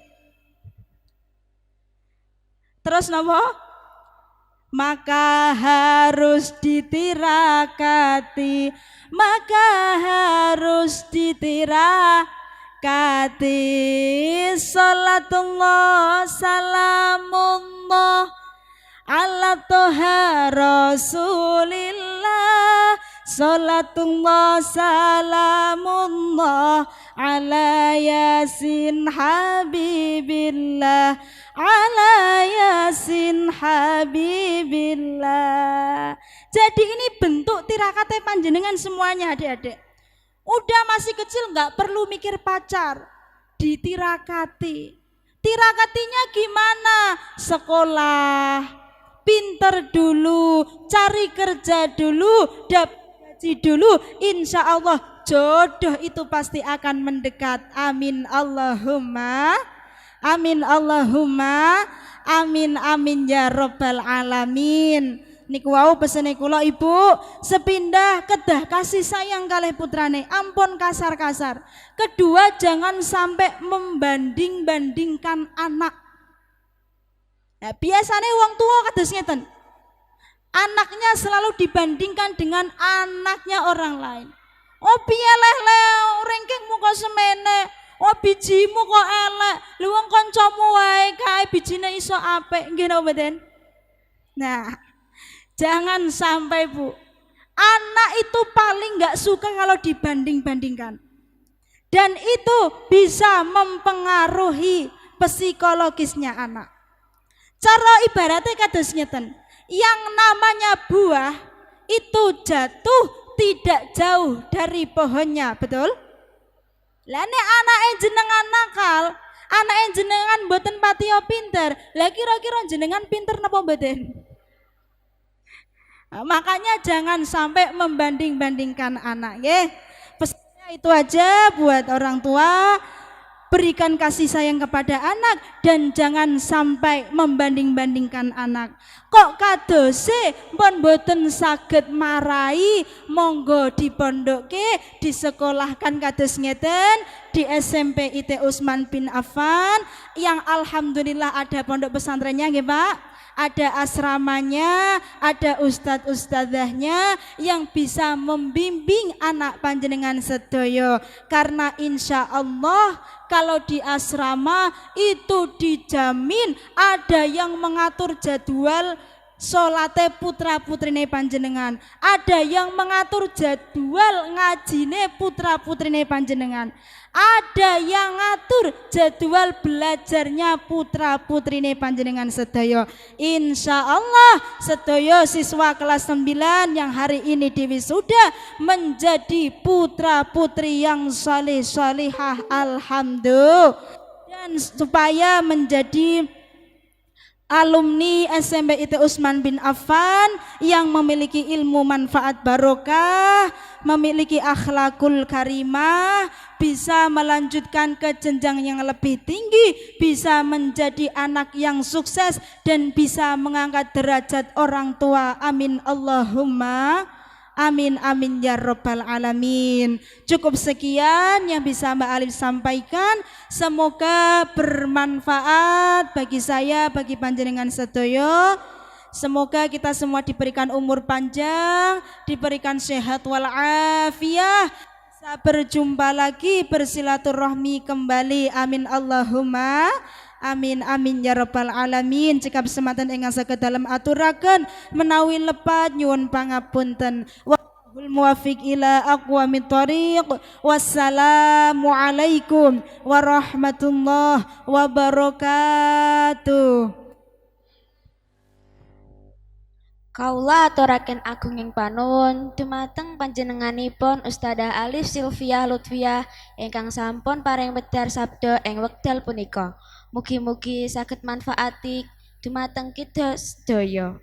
Speaker 5: Terus nopo? Maka harus ditirakati, maka harus ditirakati. Salatullah salamullah ala toha rasulillah. Salatullah salamullah ala yasin habibillah, ala yasin habibillah. Jadi ini bentuk tirakate panjenengan semuanya adik-adik. Udah masih kecil nggak perlu mikir pacar, ditirakati. Tirakatinya gimana? Sekolah, pinter dulu, cari kerja dulu, dapat gaji dulu, insya Allah jodoh itu pasti akan mendekat. Amin Allahumma, amin Allahumma, amin amin ya robbal alamin. Niku wau pesene kula Ibu, sepindah kedah kasih sayang kalih putrane, ampun kasar-kasar. Kedua, jangan sampai membanding-bandingkan anak. Nah, biasanya wong tua kados ngeten. Anaknya selalu dibandingkan dengan anaknya orang lain. Oh piye leh rengkingmu kok semene, oh bijimu kok elek, lu wong kancamu wae kae bijine iso apik, nggih napa mboten? Nah, jangan sampai Bu, anak itu paling nggak suka kalau dibanding-bandingkan. Dan itu bisa mempengaruhi psikologisnya anak. Cara ibaratnya kados ngeten. Yang namanya buah itu jatuh tidak jauh dari pohonnya, betul? Lah nek anake jenengan nakal, anake jenengan mboten patiya pinter, lah kira-kira jenengan pinter napa mboten? Nah, makanya jangan sampai membanding-bandingkan anak, ya. Pesannya itu aja buat orang tua. Berikan kasih sayang kepada anak dan jangan sampai membanding-bandingkan anak. Kok kadose pun boten saged marai, monggo dipondokke, disekolahkan kados ngeten di SMP IT Utsman bin Affan yang alhamdulillah ada pondok pesantrennya nggih Pak. Ada asramanya, ada ustadz-ustadzahnya yang bisa membimbing anak panjenengan sedaya. Karena insya Allah kalau di asrama itu dijamin ada yang mengatur jadwal salate putra putrine panjenengan, ada yang mengatur jadwal ngajine putra putrine panjenengan, ada yang ngatur jadwal belajarnya putra putrine panjenengan sedaya. Insya Allah sedaya siswa kelas 9 yang hari ini diwisuda menjadi putra putri yang saleh salihah alhamdulillah, dan supaya menjadi alumni SMP IT Utsman bin Affan yang memiliki ilmu manfaat barokah, memiliki akhlakul karimah, bisa melanjutkan ke jenjang yang lebih tinggi, bisa menjadi anak yang sukses dan bisa mengangkat derajat orang tua. Amin Allahumma amin amin ya robbal alamin. Cukup sekian yang bisa Mbak Alif sampaikan. Semoga bermanfaat bagi saya, bagi panjenengan sedaya. Semoga kita semua diberikan umur panjang, diberikan sehat walafiat, bisa berjumpa lagi, bersilaturahmi kembali. Amin Allahumma amin amin ya rabbal alamin. Jika besematan ingkang saged dalem aturaken menawi lepat nyuwun pangapunten. Wallahul muwaffiq ila aqwamit thoriq. Wassalamu alaikum warahmatullahi wabarakatuh.
Speaker 1: Kaula aturaken agunging panuwun dumateng panjenenganipun Ustadzah Alif Silvia Lutfiah ingkang sampun paring wedhar sabda ing wekdal punika. Mugi-mugi saged manfaati dumateng kita sedaya.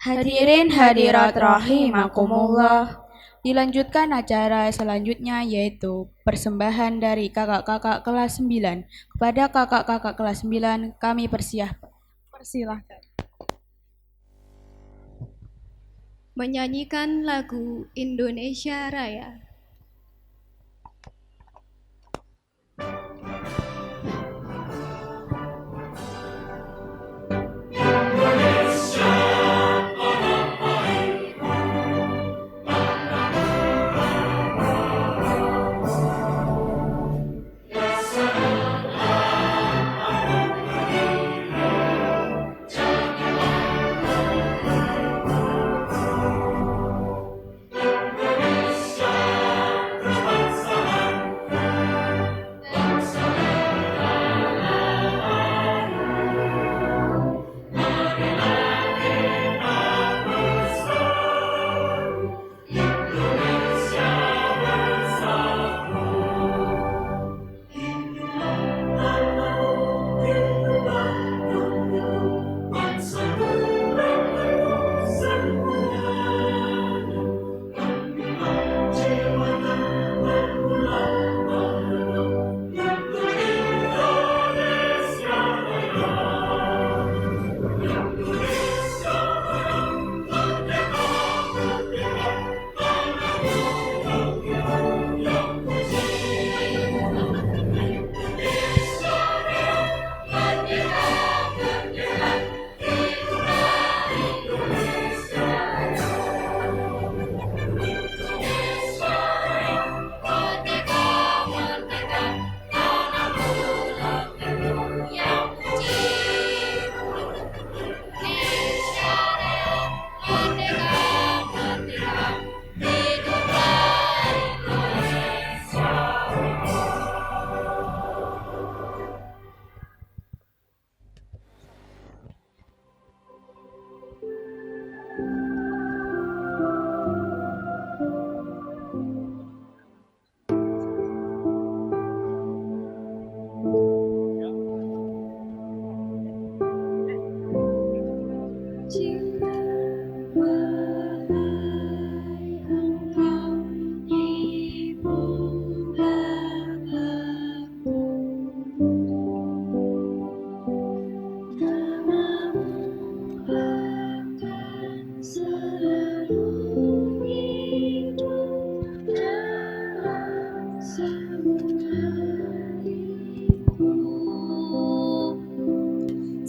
Speaker 2: Hadirin hadirat rahimakumullah. Dilanjutkan acara selanjutnya yaitu persembahan dari kakak-kakak kelas 9. Kepada kakak-kakak kelas 9 kami persilahkan
Speaker 3: menyanyikan lagu Indonesia Raya.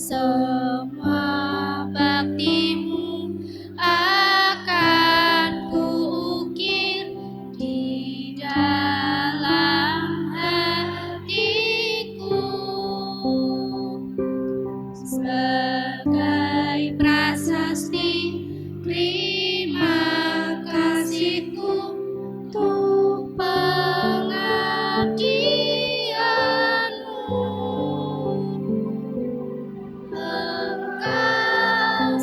Speaker 2: semua baktimu akan kuukir di dalam hatiku sebagai prasasti terima kasihku untuk pengabdianmu. Engkau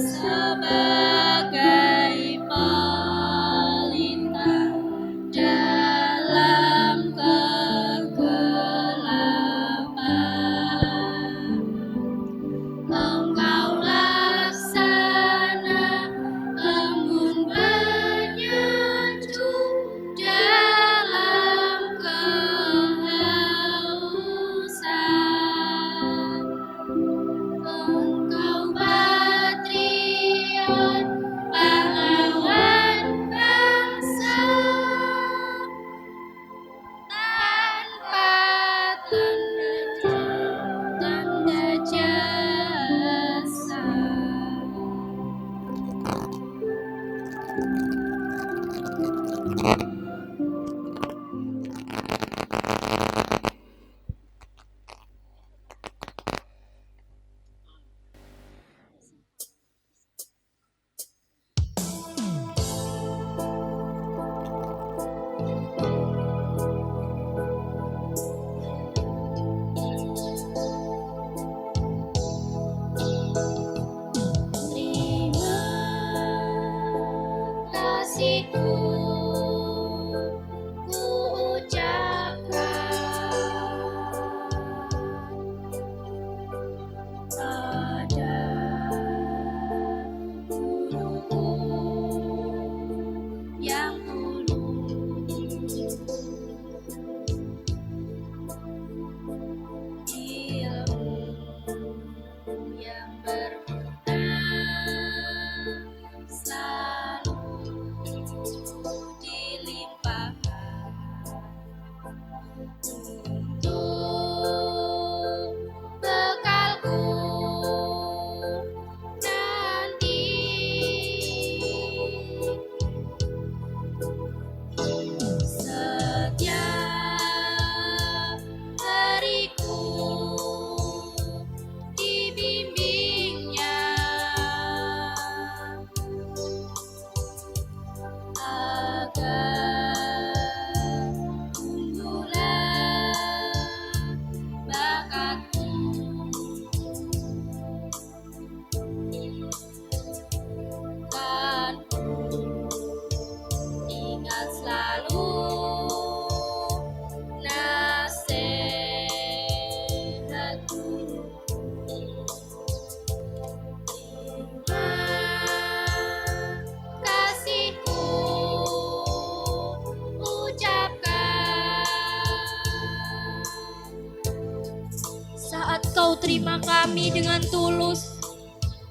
Speaker 6: kami dengan tulus.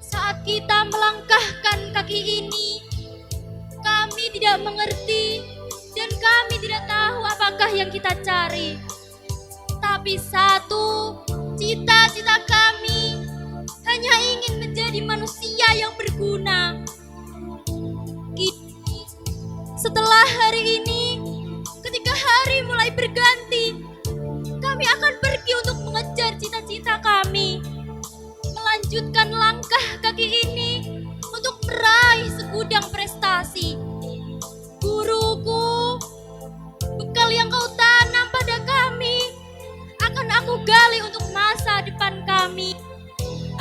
Speaker 6: Saat kita melangkahkan kaki ini, kami tidak mengerti dan kami tidak tahu apakah yang kita cari. Tapi satu, cita-cita kami hanya ingin menjadi manusia yang berguna. Kini, setelah hari ini, ketika hari mulai berganti, kami akan pergi untuk mengejar cita-cita kami, melanjutkan langkah kaki ini untuk meraih segudang prestasi. Guruku, bekal yang kau tanam pada kami akan aku gali untuk masa depan kami.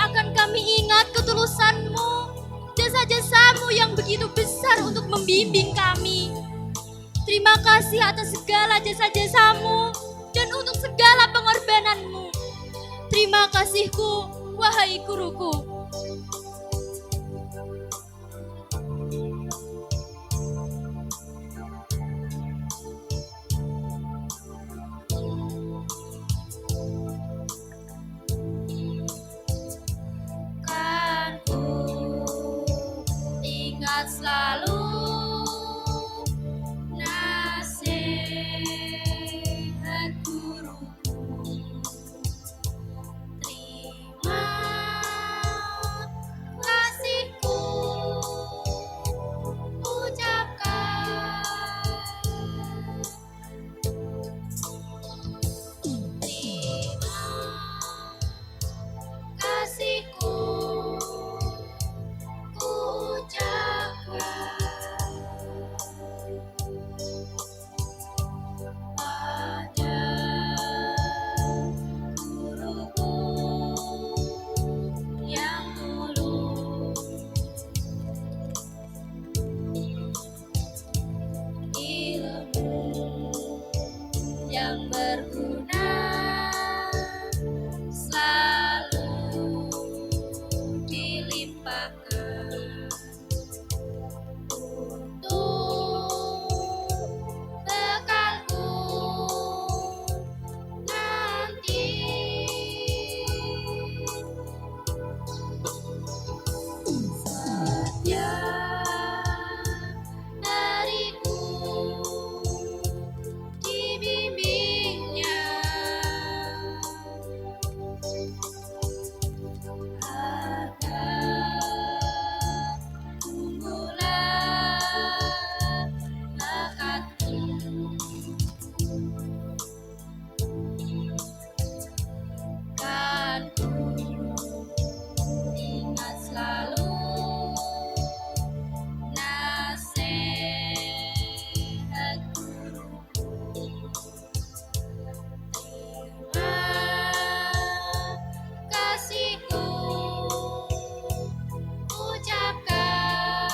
Speaker 6: Akan kami ingat ketulusanmu, jasa-jasamu yang begitu besar untuk membimbing kami. Terima kasih atas segala jasa-jasamu dan untuk segala pengorbananmu. Terima kasihku, wahai guruku. Kan ku ingat selalu nasihat guruku. Terima kasihku ucapkan. Terima kasihku ucapkan pada guruku yang dulu. Ilmu yang berguna selalu dilimpahkan untuk bekalku nanti. Setiap hariku dibimbingnya agar tumbuhlah bakatku. Kan ku ingat selalu nasihat guruku. Terima kasihku ucapkan.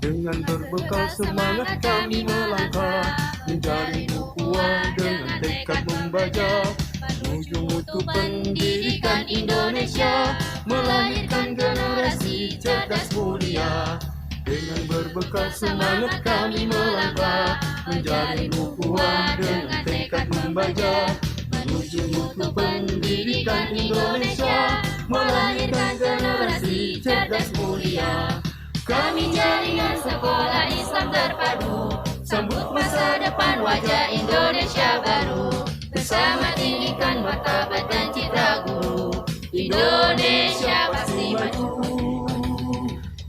Speaker 7: Dengan berbekal semangat kami melangkah, mencari ukuran dengan tekad membaca, menuju mutu pendidikan Indonesia, melahirkan generasi cerdas mulia. Dengan berbekal semangat kami melangkah, mencari ukuran dengan tekad membaca, menuju mutu pendidikan Indonesia, melahirkan generasi cerdas mulia. Kami jaringan sekolah Islam terpadu, sambut masa depan wajah Indonesia baru. Bersama tinggikan martabat dan citra guru, Indonesia pasti maju.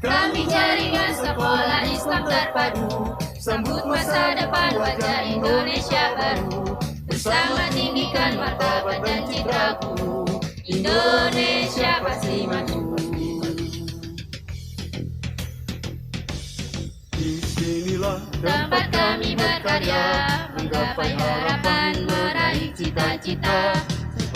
Speaker 7: Kami jaringan sekolah Islam terpadu, sambut masa depan wajah Indonesia baru. Bersama tinggikan martabat dan citra guru, Indonesia pasti maju. Disinilah tempat kami berkarya, menggapai harapan, meraih cita-cita.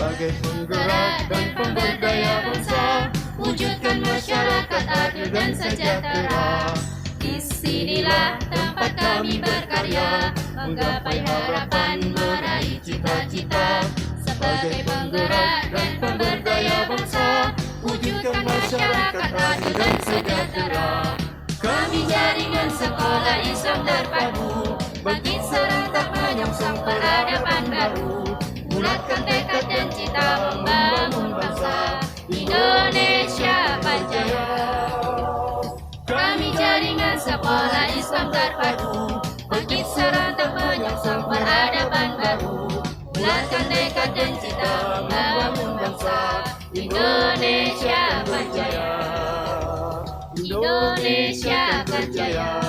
Speaker 7: sebagai penggerak dan pemberdaya bangsa,
Speaker 6: wujudkan masyarakat adil dan sejahtera. Disinilah tempat kami berkarya, menggapai harapan, meraih cita-cita. Sebagai penggerak dan pemberdaya bangsa, wujudkan masyarakat adil dan sejahtera. Kami jaringan sekolah Islam terpadu, bangkit serentak menyongsong peradaban baru. Bulatkan tekad dan cita membangun bangsa Indonesia Jaya. Kami jaringan sekolah Islam terpadu, bangkit serentak menyongsong peradaban baru. Bulatkan tekad dan cita membangun bangsa Indonesia Jaya. Indonesia Jaya.